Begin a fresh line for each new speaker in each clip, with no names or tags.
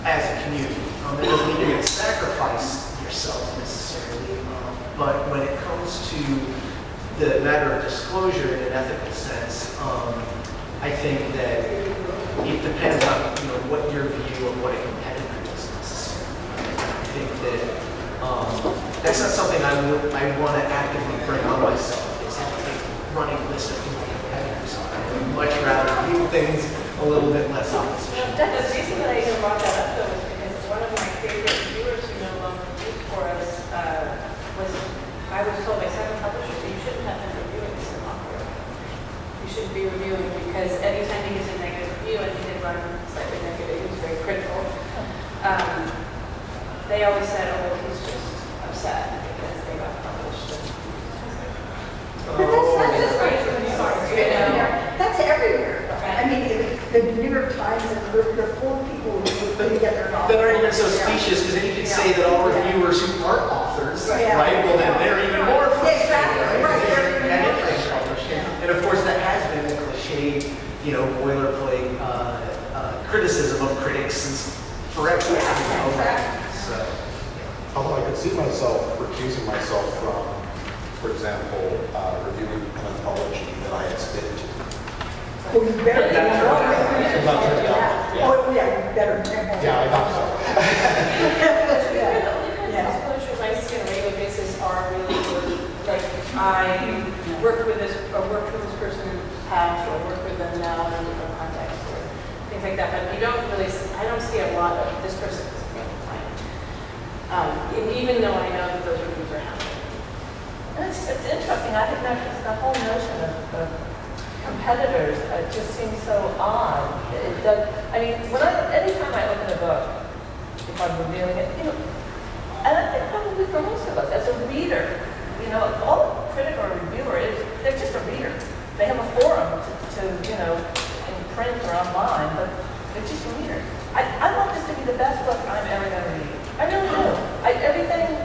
as a community. It doesn't mean you're going to sacrifice yourself necessarily, but when it comes to the matter of disclosure in an ethical sense, I think that it depends on what your view of what a competitor is necessarily. I think that that's not something I want to actively bring on myself. Is have a running list of who my competitors are. I would much rather view things a little bit less opposition.
The reason that I even brought that up though is because one of my favorite reviewers who no longer reviews for us I was told by several publishers that you shouldn't have been reviewing this in October. You shouldn't be reviewing because anytime he gets a negative review, and he did run slightly negative, he was very critical. They always said, oh, well, he's just upset because they got published.
But that's not just that's everywhere. Right. I mean, the New York Times, and they're full of people who put together novels.
That aren't even so specious, because then you could say that all reviewers who aren't authors, right? Well, then they're even more frustrated, right? And of course, that has been the cliche, boilerplate criticism of critics since forever. So,
although I could see myself recusing myself from, for example, reviewing an anthology that I had submitted to.
Well, you better.
Oh,
yeah, you better.
Yeah, I thought so.
The disclosures I see on a regular basis are really like I worked with this person in the past, or worked with them now in a different context, or things like that. But I don't see a lot of this person is a client. Even though I know that those reviews are happening.
And it's interesting. I think the whole notion of competitors just seems so odd. Anytime I open a book, if I'm reviewing it, and I think probably for most of us, as a reader, all a critic or a reviewer is, they're just a reader. They have a forum to in print or online, but they're just a reader. I want this to be the best book I'm ever going to read. I really do.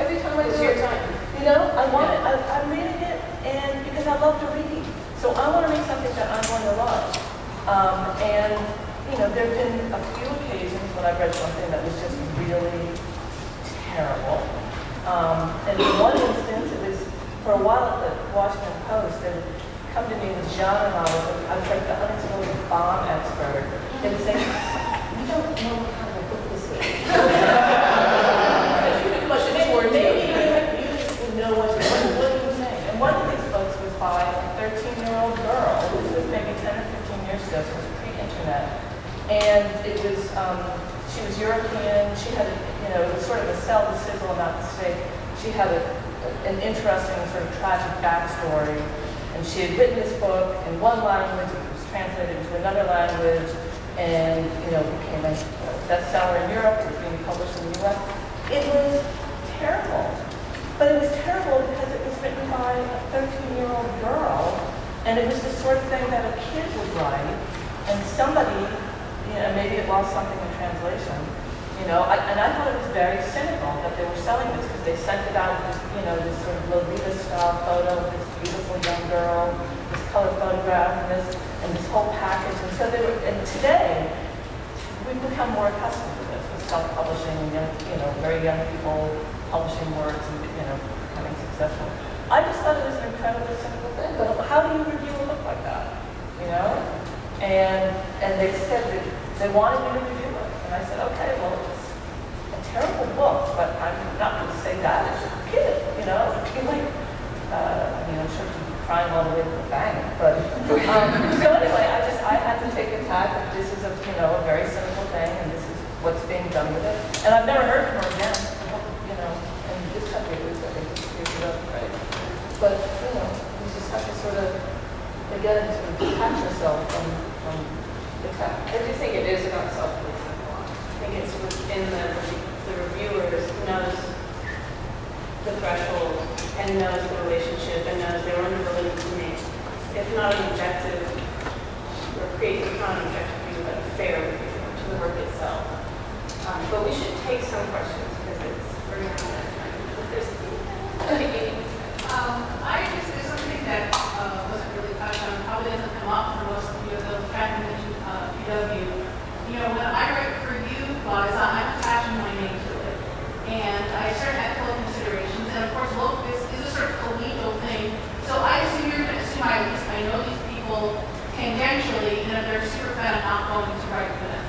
Every time I do it, I want it. I'm reading it, and because I love to read. So I want to read something that I'm going to love. There have been a few occasions when I've read something that was just really terrible. And in one instance, it was for a while at the Washington Post, they would come to me with genre novels. I was like the unexploded bomb expert. They would say, "We don't know what kind of a book this is." Maybe you would know what you saying. And one of these books was by a 13-year-old girl. This was maybe 10 or 15 years ago, so it was pre-internet. And it was, she was European. She had, it was sort of a sell the sizzle and not the steak. She had an interesting sort of tragic backstory. And she had written this book in one language. It was translated into another language, and became a bestseller in Europe. It was being published in the U.S. It was terrible. But it was terrible because it was written by a 13-year-old girl, and it was the sort of thing that a kid would write, and somebody, maybe it lost something in translation, and I thought it was very cynical that they were selling this, because they sent it out with this sort of Lolita-style photo of this beautiful young girl, this color photograph, and this whole package, and so and today, we've become more accustomed to this, with self-publishing, very young people publishing works and becoming successful. I just thought it was an incredibly simple thing. But how do you review a book like that? And they said that they wanted me to review it, and I said, okay, well, it's a terrible book, but I'm not going to say that as a kid. I'm sure she'd be crying all the way to the bank. But so anyway, I had to take a tack that this is a very simple thing, and this is what's being done with it. And I've never heard from her again. And this country is that they just screwed it up, right? But you just have to sort of again sort of detach yourself from the text.
I do think it is about self-policing a lot. I think it's within the reviewers knows the threshold and knows the relationship and knows they're willing to make, if not an objective or create not an objective view, but a fair review to the work itself. But we should take some questions because we're going to have time. There's
there's something that wasn't really touched on, probably doesn't come up for most of you, though Kathryn mentioned PW. When I write for you, Liza, I'm in my list, I know these people tangentially, and if they're a super fan, I'm not going to write for them.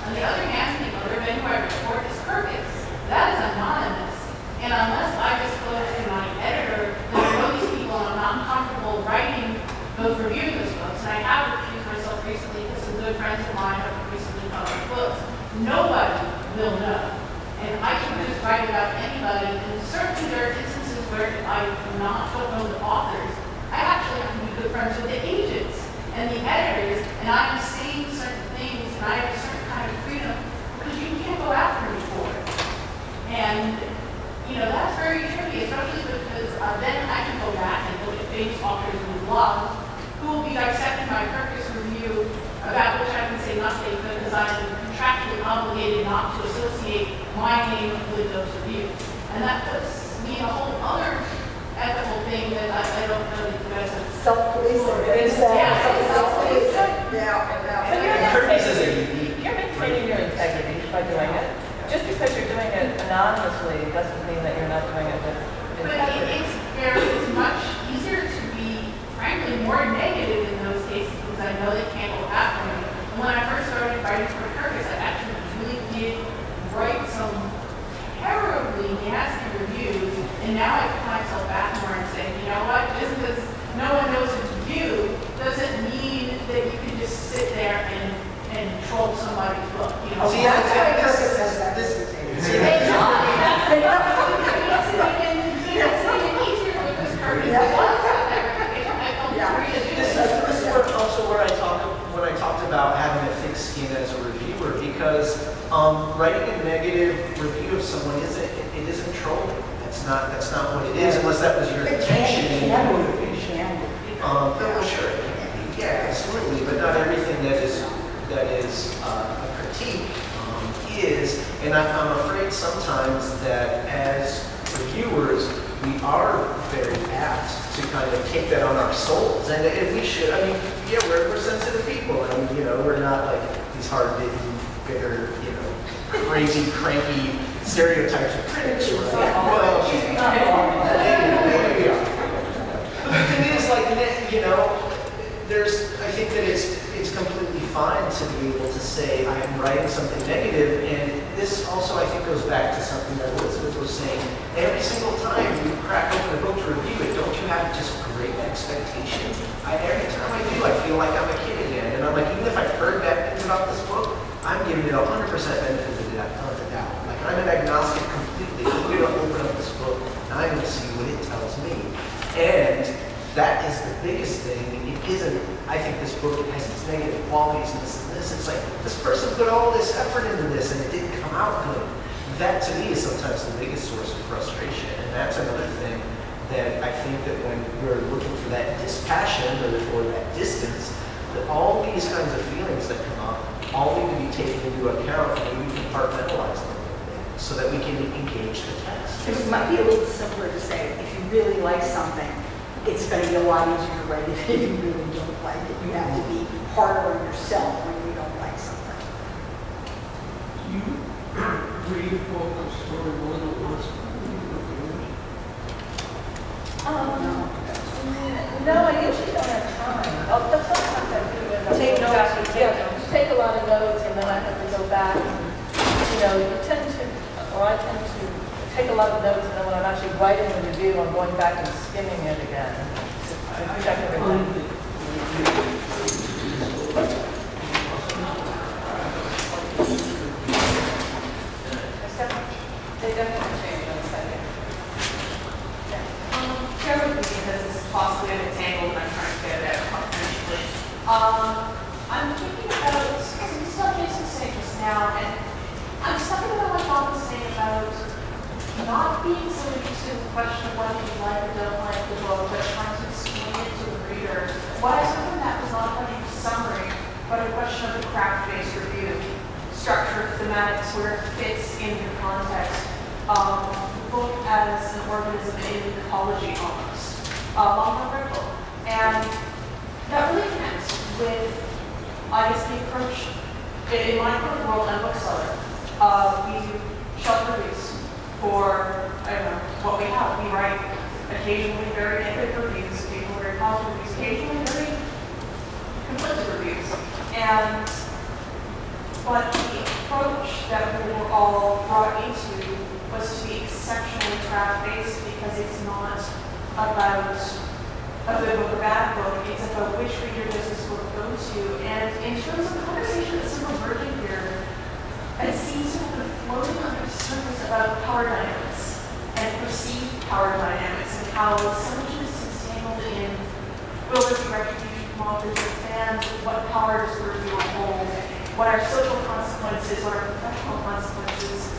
On the other hand, the other venue I report is Kirkus. That is anonymous. And unless I disclose to my editor that I know these people and I'm not comfortable writing those reviews of those books, and I have recused myself recently because some good friends of mine have recently published books, nobody will know. And I can just write about anybody, and certainly there are instances where if I don't know the authors, I actually have to be good friends with the agents and the editors, and I'm saying certain things, and I have a certain kind of freedom, because you can't go after me for it. And, you know, that's very tricky, especially because then I can go back and look at famous authors in the blogs who will be dissecting my Kirkus review, about which I can say nothing because I'm contractually obligated not to associate my name with those reviews. And that puts me in a whole other ethical thing that I don't know that you guys have.
Self-policing.
Yeah,
Self-policing. Yeah.
Kirkus is a unique.
You're maintaining your integrity by doing it. Just because you're doing it anonymously doesn't mean that you're not doing it with integrity.
It's much easier to be, frankly, more negative in those cases because I know they can't go after me. And when I first started writing for Kirkus, I actually really did write some terribly nasty reviews, and now I put myself back more and say, you know what, just because no one knows it's you doesn't mean that you can just sit there and troll somebody's book. You know,
See,
That's why
this-
Kirkus has that.
this-
it's not.
This is also where when I talked about having a thick skin as a reviewer, because writing a negative review of someone isn't trolling. That's not what it is, unless that was your intention and your motivation. Well, sure, yeah, absolutely, but not everything that is a critique is, and I'm afraid sometimes that as reviewers, we are very apt to kind of take that on our souls, and we should. I mean, yeah, we're sensitive people, and you know, we're not like these hard-bitten, bitter, you know, crazy, cranky stereotypes of critics, right? Well, maybe we are. But the thing is, like, you know, I think that it's completely fine to be able to say I am writing something negative, and this also I think goes back to something that Elizabeth was saying. Every single time you crack open a book to review it, don't you have just great expectations? Every time I do, I feel like I'm a kid again, and I'm like, even if I've heard bad things about this book, I'm giving it 100% benefit of the doubt. Like, I'm an agnostic completely. I'm going to open up this book, and I'm going to see what it tells me. And that is the biggest thing. It isn't, I think this book has its negative qualities and this and this. It's like, this person put all this effort into this and it didn't come out good. That to me is sometimes the biggest source of frustration. And that's another thing that I think that when we're looking for that dispassion or that distance, that all these kinds of feelings that come up all need to be taken into account and we compartmentalize them so that we can engage the text.
It might be a little simpler to say, if you really like something, it's going to be a lot easier to write it if you really don't like it. You have to be harder on yourself when you don't like something.
You read a book or story more than once before you review it?
No, I usually don't have time. But sometimes I do. And
Take
I'll go
notes,
back and
you take
take-
notes.
Take a lot of notes, and then I have to go back. And, you know, I tend to take a lot of notes, and then when I'm actually writing the review, I'm going back and skimming it again to check everything.
They definitely change in a second. Share with me because this is possibly unentangled and I'm trying to get it out confidentially. I'm thinking about some stuff Jason said just now, and I'm stuck in what Bob was saying about not being so interested in the question of whether you like or don't like the book, but trying to explain it to the reader. What I took from that was not only a summary, but a question of the craft-based review. Structure, thematics, where it fits in the context. The book as an organism in ecology almost. Long-term critical. And that really connects with, I guess, the approach in my current world and bookseller. We do shelf reviews for, I don't know, what we have. We write occasionally very negative reviews. People are positive reviews, occasionally very conflicted reviews. But the approach that we were all brought into was to be exceptionally craft-based because it's not about a good book or bad book, it's about which reader does this book go to. And in terms of the conversation that's sort of emerging here, it seems to have been floating under the surface about power dynamics and perceived power dynamics and how so much of this is tangled in will there be retribution from authors or fans, what power does the reviewer hold, what are social consequences, what are professional consequences.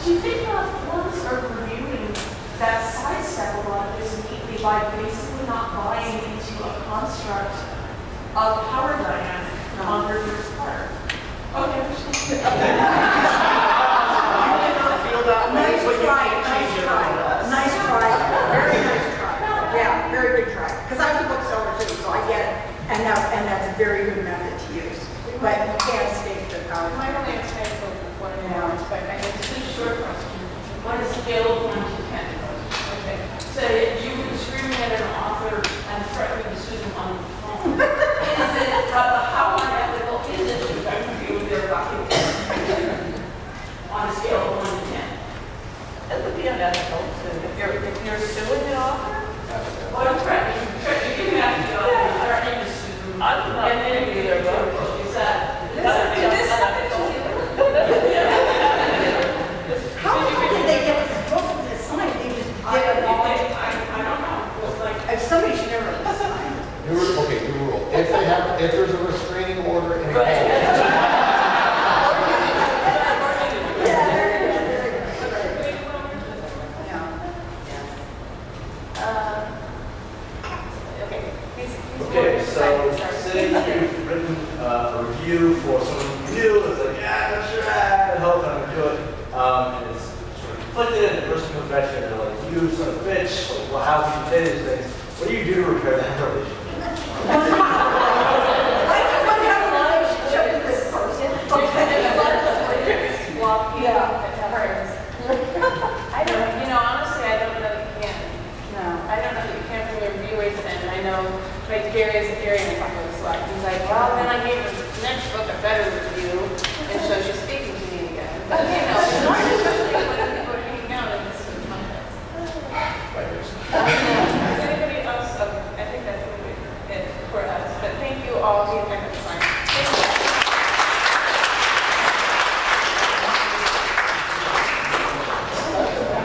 Do you think forms of reviewing that sidestep a lot of this neatly by basically not buying into a construct of power dynamic on reviewers' part? Okay,
You cannot feel that way,
Nice
but you
try,
can't change
nice
it
try,
on us.
nice try, very nice try. Yeah, very good try. Because I'm a bookseller too, so I get it. And that's a very good method to use. But you can't stick to power.
My only example of one of the ones, but I have two short questions. One is scale of 1 to 10. Okay. So you were screaming at an author and threatening to sue them on the phone. Is it, how unethical is it to review their document on a scale of 1 to 10?
It would be unethical to, if you're suing an author.
Well, I'm threatening. You're giving out to the author, threatening to sue them.
I'm not
And then
going to their book.
is that
Unethical.
How did they get this book with this sign? They just did it all.
I don't know. It was like,
Somebody should never have signed.
New rule. If there's a restraining order in a case,
Yeah, very good, very good. Yeah.
okay.
Okay, so say you've written a review for someone you knew, it's like, yeah, I'm not sure, I hope I'm gonna do it. And it's sort of conflicted, and the person comes back to you and they're like, you sort of bitch, like, well, how can you say these things?